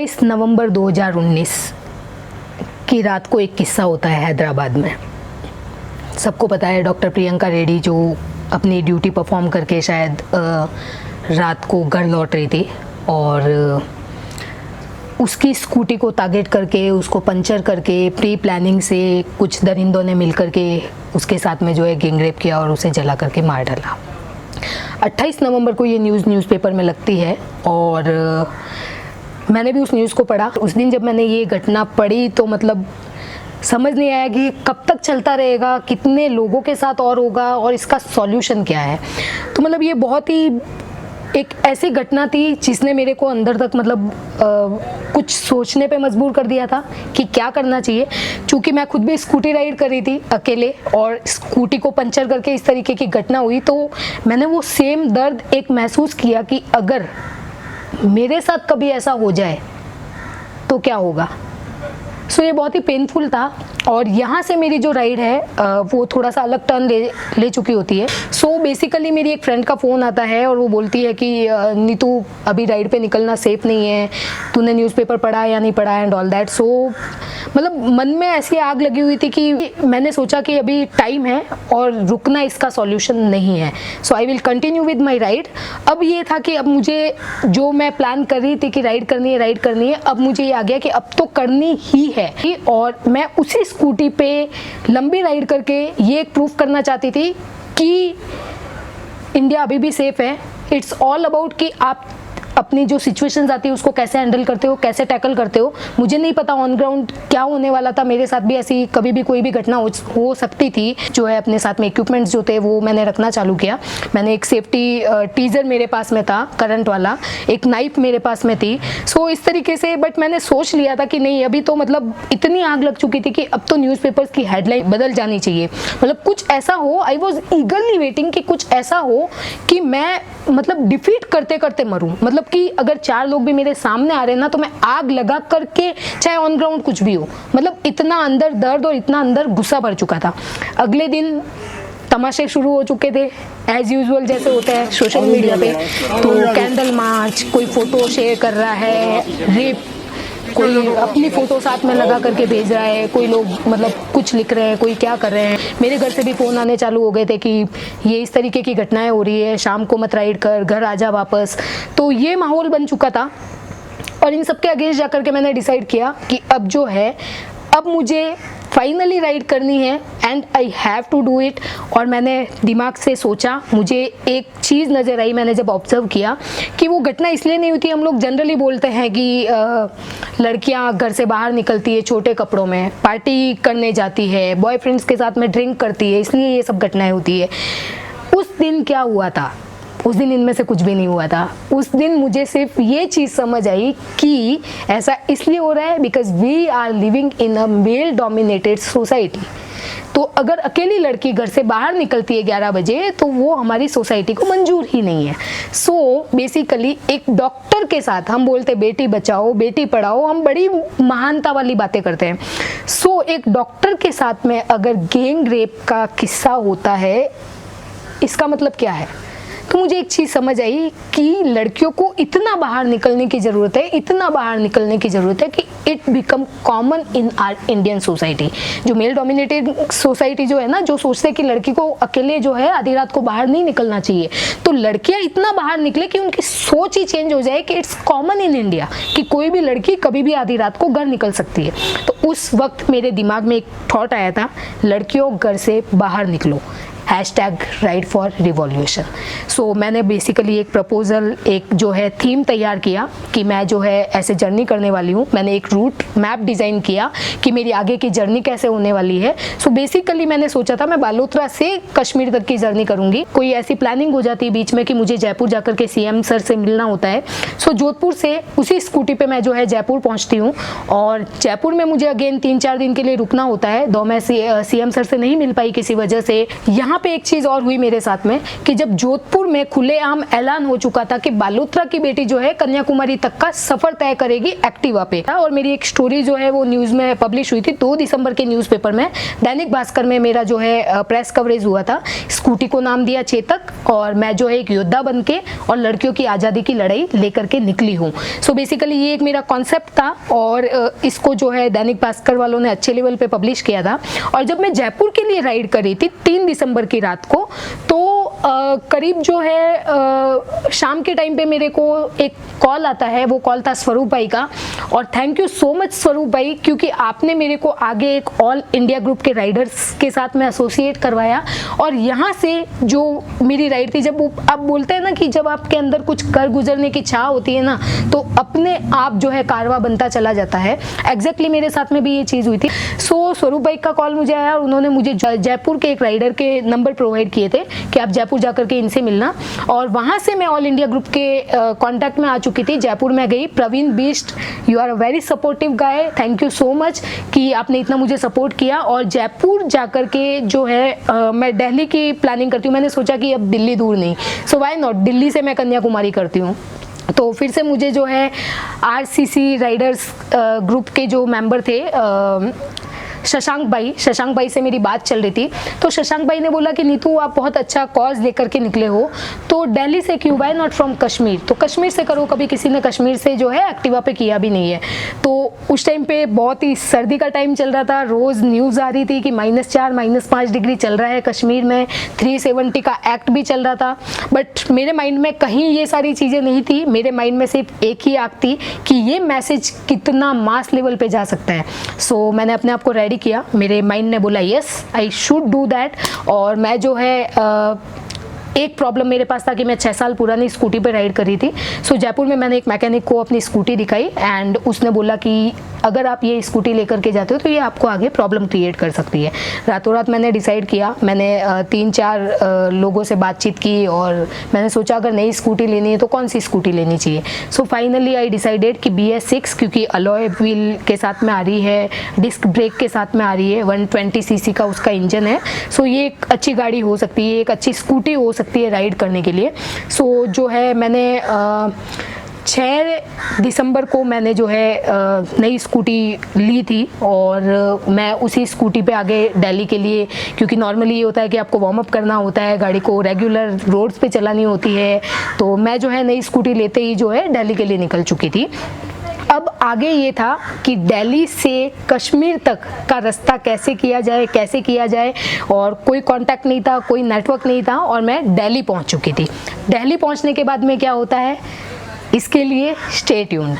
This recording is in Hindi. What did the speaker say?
28 नवंबर 2019 की रात को एक किस्सा होता है हैदराबाद में। सबको पता है डॉक्टर प्रियंका रेड्डी जो अपनी ड्यूटी परफॉर्म करके शायद रात को घर लौट रही थी और उसकी स्कूटी को टारगेट करके उसको पंचर करके प्री प्लानिंग से कुछ दरिंदों ने मिल करके उसके साथ में जो है गैंगरेप किया और उसे जला करके मार डाला। 28 नवंबर को ये न्यूज़पेपर में लगती है और मैंने भी उस न्यूज़ को पढ़ा। उस दिन जब मैंने ये घटना पढ़ी तो मतलब समझ नहीं आया कि कब तक चलता रहेगा, कितने लोगों के साथ और होगा और इसका सॉल्यूशन क्या है। तो मतलब ये बहुत ही एक ऐसी घटना थी जिसने मेरे को अंदर तक मतलब कुछ सोचने पे मजबूर कर दिया था कि क्या करना चाहिए। क्योंकि मैं खुद भी स्कूटी राइड कर रही थी अकेले और स्कूटी को पंचर करके इस तरीके की घटना हुई तो मैंने वो सेम दर्द एक महसूस किया कि अगर मेरे साथ कभी ऐसा हो जाए तो क्या होगा। सो ये बहुत ही पेनफुल था और यहाँ से मेरी जो राइड है वो थोड़ा सा अलग टर्न ले चुकी होती है। सो बेसिकली मेरी एक फ्रेंड का फ़ोन आता है और वो बोलती है कि नीतू अभी राइड पे निकलना सेफ नहीं है, तूने न्यूज़पेपर पढ़ा या नहीं पढ़ा एंड ऑल दैट। सो मतलब मन में ऐसी आग लगी हुई थी कि मैंने सोचा कि अभी टाइम है और रुकना इसका सॉल्यूशन नहीं है। So I will continue with my ride. अब ये था कि अब मुझे जो मैं प्लान कर रही थी कि राइड करनी है, अब मुझे ये आ गया कि अब तो करनी ही है और मैं उसी स्कूटी पे लंबी राइड करके ये प्रूफ करना चाहती थी कि इंडिया अभी भी सेफ है। इट्स ऑल अबाउट कि आप अपनी जो सिचुएशंस आती है उसको कैसे हैंडल करते हो, कैसे टैकल करते हो। मुझे नहीं पता ऑन ग्राउंड क्या होने वाला था, मेरे साथ भी ऐसी कभी भी कोई भी घटना हो सकती थी। जो है अपने साथ में इक्विपमेंट्स जो थे वो मैंने रखना चालू किया। मैंने एक सेफ्टी टीजर मेरे पास में था करंट वाला, एक नाइफ मेरे पास में थी। सो इस तरीके से बट मैंने सोच लिया था कि नहीं अभी तो मतलब इतनी आग लग चुकी थी कि अब तो न्यूज़पेपर्स की हेडलाइन बदल जानी चाहिए। मतलब कुछ ऐसा हो, आई वॉज ईगरली वेटिंग कि कुछ ऐसा हो कि मैं मतलब डिफीट करते करते मरूं। मतलब कि अगर 4 लोग भी मेरे सामने आ रहे हैं ना तो मैं आग लगा करके, चाहे ऑन ग्राउंड कुछ भी हो। मतलब इतना अंदर दर्द और इतना अंदर गुस्सा भर चुका था। अगले दिन तमाशे शुरू हो चुके थे एज यूजुअल जैसे होता है सोशल मीडिया पे। तो कैंडल मार्च, कोई फोटो शेयर कर रहा है, रेप, कोई अपनी फोटो साथ में लगा करके भेज रहा है, कोई लोग मतलब कुछ लिख रहे हैं, कोई क्या कर रहे हैं। मेरे घर से भी फ़ोन आने चालू हो गए थे कि ये इस तरीके की घटनाएं हो रही है, शाम को मत राइड कर, घर आजा वापस। तो ये माहौल बन चुका था और इन सब के अगेंस्ट जाकर के मैंने डिसाइड किया कि अब जो है अब मुझे फाइनली राइड करनी है and I have to do it. और मैंने दिमाग से सोचा, मुझे एक चीज़ नज़र आई मैंने जब ऑब्जर्व किया कि वो घटना इसलिए नहीं होती। हम लोग जनरली बोलते हैं कि लड़कियां घर से बाहर निकलती है छोटे कपड़ों में, पार्टी करने जाती है, बॉयफ्रेंड्स के साथ में ड्रिंक करती है, इसलिए ये सब घटनाएं होती है। उस दिन क्या हुआ था? उस दिन इनमें से कुछ भी नहीं हुआ था। उस दिन मुझे सिर्फ ये चीज़ समझ आई कि ऐसा इसलिए हो रहा है because we are living in a male dominated society. तो अगर अकेली लड़की घर से बाहर निकलती है 11 बजे तो वो हमारी सोसाइटी को मंजूर ही नहीं है। सो बेसिकली एक डॉक्टर के साथ हम बोलते बेटी बचाओ बेटी पढ़ाओ, हम बड़ी महानता वाली बातें करते हैं। सो एक डॉक्टर के साथ में अगर गैंग रेप का किस्सा होता है, इसका मतलब क्या है? तो मुझे एक चीज़ समझ आई कि लड़कियों को इतना बाहर निकलने की ज़रूरत है, इतना बाहर निकलने की ज़रूरत है कि it become common in are Indian society. जो मेल डोमिनेटेड सोसाइटी जो है ना, जो सोचते हैं कि लड़की को अकेले जो है आधी रात को बाहर नहीं निकलना चाहिए, तो लड़कियां इतना बाहर निकले कि उनकी सोच ही चेंज हो जाए कि इट्स कॉमन इन इंडिया कि कोई भी लड़की कभी भी आधी रात को घर निकल सकती है। तो उस वक्त मेरे दिमाग में एक थॉट आया था, लड़कियों घर से बाहर निकलो, #राइड फॉर रिवॉल्यूशन। सो मैंने बेसिकली एक प्रपोजल, एक जो है थीम तैयार किया कि मैं जो है ऐसे जर्नी करने वाली हूँ। मैंने एक रूट मैप डिज़ाइन किया कि मेरी आगे की जर्नी कैसे होने वाली है। सो बेसिकली मैंने सोचा था मैं बालोतरा से कश्मीर तक की जर्नी करूँगी। कोई ऐसी प्लानिंग हो जाती है बीच में कि मुझे जयपुर जाकर के CM सर से मिलना होता है। सो जोधपुर से उसी स्कूटी पर मैं जो है जयपुर पहुँचती हूँ और जयपुर में मुझे अगेन 3-4 दिन के लिए रुकना होता है। दो मैं CM सर से नहीं मिल पाई किसी वजह से। यहाँ यहाँ पे एक चीज़ और हुई मेरे साथ में कि जब जोधपुर में खुलेआम ऐलान हो चुका था कि बालोत्रा की बेटी जो है कन्याकुमारी तक का सफर तय करेगी एक्टिवा पे, और मेरी एक स्टोरी जो है वो न्यूज़ में पब्लिश हुई थी 2 दिसंबर के न्यूज़पेपर में, दैनिक भास्कर में मेरा जो है प्रेस कवरेज हुआ था। स्कूटी को नाम दिया चेतक, और मैं जो है एक योद्धा बन के और लड़कियों की आज़ादी की लड़ाई लेकर के निकली हूँ। सो बेसिकली ये एक मेरा कॉन्सेप्ट था, और इसको जो है दैनिक भास्कर वालों ने अच्छे लेवल पे पब्लिश किया था। और जब मैं जयपुर के लिए राइड कर रही थी 3 दिसंबर की रात को, तो करीब जो है शाम के टाइम पे मेरे को एक कॉल आता है। वो कॉल था स्वरूप भाई का, और थैंक यू सो मच स्वरूप भाई, क्योंकि आपने मेरे को आगे एक ऑल इंडिया ग्रुप के राइडर्स के साथ में एसोसिएट करवाया। और यहाँ से जो मेरी राइड थी, जब आप बोलते हैं ना कि जब आपके अंदर कुछ कर गुजरने की चाह होती है ना, तो अपने आप जो है कारवा बनता चला जाता है। एग्जैक्टली मेरे साथ में भी ये चीज़ हुई थी। सो स्वरूप भाई का कॉल मुझे आया, और उन्होंने मुझे जयपुर के एक राइडर के नंबर प्रोवाइड किए थे कि आप जयपुर जाकर के इनसे मिलना। और वहाँ से मैं ऑल इंडिया ग्रुप के कॉन्टैक्ट में आ चुकी थी। जयपुर में गई। Praveen beast, you are a very supportive guy, thank you so much कि आपने इतना मुझे सपोर्ट किया। और जयपुर जाकर के जो है मैं दिल्ली की प्लानिंग करती हूँ। मैंने सोचा कि अब दिल्ली दूर नहीं, सो व्हाई नॉट, दिल्ली से मैं कन्याकुमारी करती हूँ। तो फिर से मुझे जो है आरसीसी राइडर्स ग्रुप के जो मेंबर थे शशांक भाई से मेरी बात चल रही थी। तो शशांक भाई ने बोला कि नीतू आप बहुत अच्छा कॉज लेकर के निकले हो, तो दिल्ली से क्यों, वाई नॉट फ्रॉम कश्मीर, तो कश्मीर से करो। कभी किसी ने कश्मीर से जो है एक्टिवा पे किया भी नहीं है। तो उस टाइम पे बहुत ही सर्दी का टाइम चल रहा था, रोज़ न्यूज़ आ रही थी कि -4 -5 डिग्री चल रहा है कश्मीर में, 370 का एक्ट भी चल रहा था। बट मेरे माइंड में कहीं ये सारी चीज़ें नहीं थी। मेरे माइंड में सिर्फ एक ही आग थी कि ये मैसेज कितना मास लेवल पे जा सकता है। सो मैंने अपने आप को रेडी किया। मेरे माइंड ने बोला yes I should do that. और मैं जो है एक प्रॉब्लम मेरे पास था कि मैं 6 साल पुरानी स्कूटी पे राइड कर रही थी। सो जयपुर में मैंने एक मैकेनिक को अपनी स्कूटी दिखाई, एंड उसने बोला कि अगर आप ये स्कूटी लेकर के जाते हो तो ये आपको आगे प्रॉब्लम क्रिएट कर सकती है। रातों रात मैंने डिसाइड किया। मैंने 3-4 लोगों से बातचीत की, और मैंने सोचा अगर नई स्कूटी लेनी है तो कौन सी स्कूटी लेनी चाहिए। सो फाइनली आई डिसाइडेड कि BS6, क्योंकि अलॉय व्हील के साथ में आ रही है, डिस्क ब्रेक के साथ में आ रही है, 120 cc का उसका इंजन है। सो ये एक अच्छी गाड़ी हो सकती है, एक अच्छी स्कूटी हो सकती है राइड करने के लिए। सो जो है मैंने 6 दिसंबर को मैंने जो है नई स्कूटी ली थी, और मैं उसी स्कूटी पे आगे दिल्ली के लिए, क्योंकि नॉर्मली ये होता है कि आपको वार्म अप करना होता है, गाड़ी को रेगुलर रोड्स पे चलानी होती है। तो मैं जो है नई स्कूटी लेते ही जो है दिल्ली के लिए निकल चुकी थी। अब आगे ये था कि दिल्ली से कश्मीर तक का रास्ता कैसे किया जाए, और कोई कांटेक्ट नहीं था, कोई नेटवर्क नहीं था, और मैं दिल्ली पहुंच चुकी थी। दिल्ली पहुंचने के बाद में क्या होता है, इसके लिए स्टे ट्यून्ड।